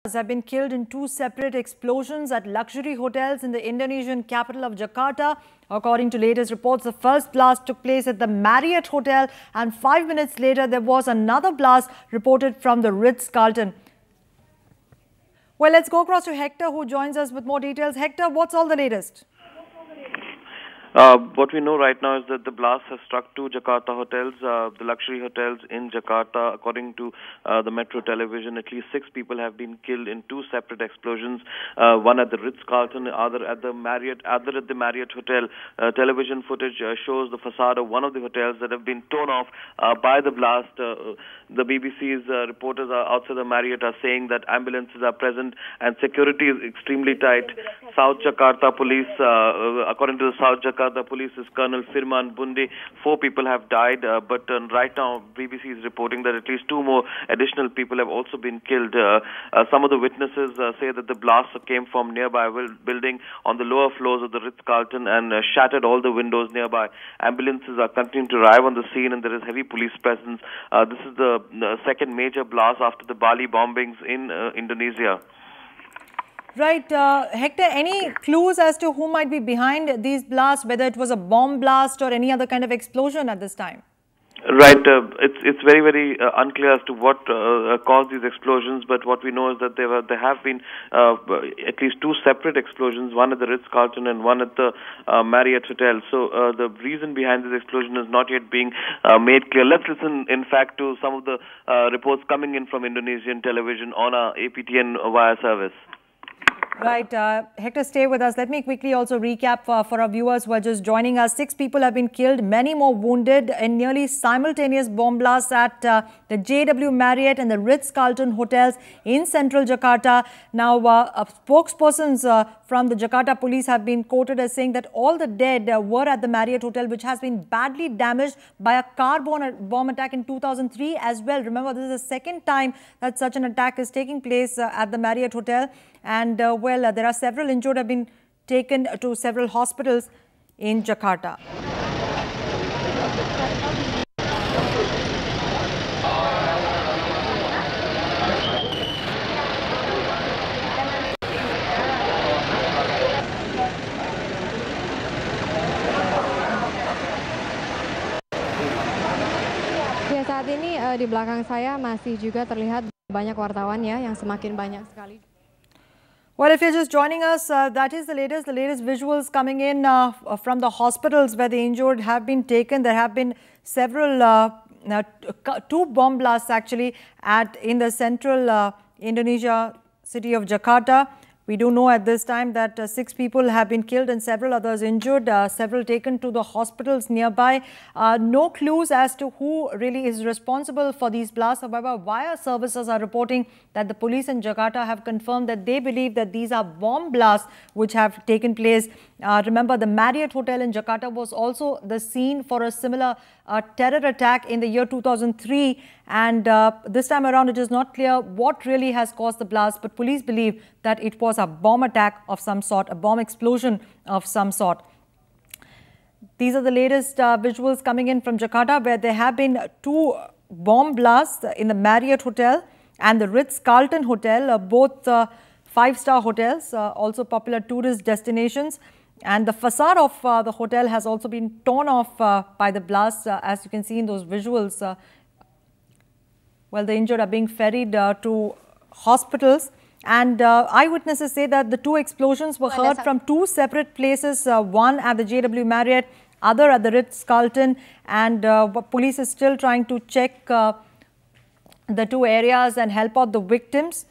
Have been killed in two separate explosions at luxury hotels in the Indonesian capital of Jakarta. According to latest reports, the first blast took place at the Marriott Hotel, and 5 minutes later there was another blast reported from the Ritz-Carlton. Well, let's go across to Hector, who joins us with more details. Hector, what's all the latest? What we know right now is that the blast has struck two Jakarta hotels, the luxury hotels in Jakarta. According to the Metro Television, at least 6 people have been killed in two separate explosions. One at the Ritz-Carlton, other at the Marriott Hotel. Television footage shows the facade of one of the hotels that have been torn off by the blast. The BBC's reporters outside the Marriott are saying that ambulances are present and security is extremely tight. South Jakarta Police, according to the South Jakarta Police's Colonel Firman Bundi, 4 people have died, but right now BBC is reporting that at least 2 more additional people have also been killed. Some of the witnesses say that the blast came from nearby building on the lower floors of the Ritz-Carlton and shattered all the windows nearby. Ambulances are continuing to arrive on the scene and there is heavy police presence. This is the second major blast after the Bali bombings in Indonesia. Right. Hector, any clues as to who might be behind these blasts, whether it was a bomb blast or any other kind of explosion at this time? Right. It's very, very unclear as to what caused these explosions, but what we know is that there have been at least 2 separate explosions, one at the Ritz-Carlton and one at the Marriott Hotel. So the reason behind this explosion is not yet being made clear. Let's listen, in fact, to some of the reports coming in from Indonesian television on our APTN wire service. Right. Hector, stay with us. Let me quickly also recap for our viewers who are just joining us. 6 people have been killed, many more wounded in nearly simultaneous bomb blasts at the JW Marriott and the Ritz-Carlton hotels in central Jakarta. Now, spokespersons from the Jakarta police have been quoted as saying that all the dead were at the Marriott Hotel, which has been badly damaged by a car bomb attack in 2003 as well. Remember, this is the second time that such an attack is taking place at the Marriott Hotel. And there are several injured have been taken to several hospitals in Jakarta. Ya, saat ini di belakang saya masih juga terlihat banyak wartawan ya yang semakin banyak sekali. Well, if you're just joining us, that is the latest visuals coming in from the hospitals where the injured have been taken. There have been several, 2 bomb blasts actually in the central Indonesia city of Jakarta. We do know at this time that 6 people have been killed and several others injured, several taken to the hospitals nearby. No clues as to who really is responsible for these blasts. However, wire services are reporting that the police in Jakarta have confirmed that they believe that these are bomb blasts which have taken place. Remember, the Marriott Hotel in Jakarta was also the scene for a similar terror attack in the year 2003. And this time around, it is not clear what really has caused the blast, but police believe that it was a bomb attack of some sort, a bomb explosion of some sort. These are the latest visuals coming in from Jakarta, where there have been 2 bomb blasts in the Marriott Hotel and the Ritz-Carlton Hotel, both 5-star hotels, also popular tourist destinations. And the facade of the hotel has also been torn off by the blast, as you can see in those visuals. Well, the injured are being ferried to hospitals. And eyewitnesses say that the 2 explosions were heard from 2 separate places, one at the JW Marriott, other at the Ritz-Carlton. And police is still trying to check the 2 areas and help out the victims.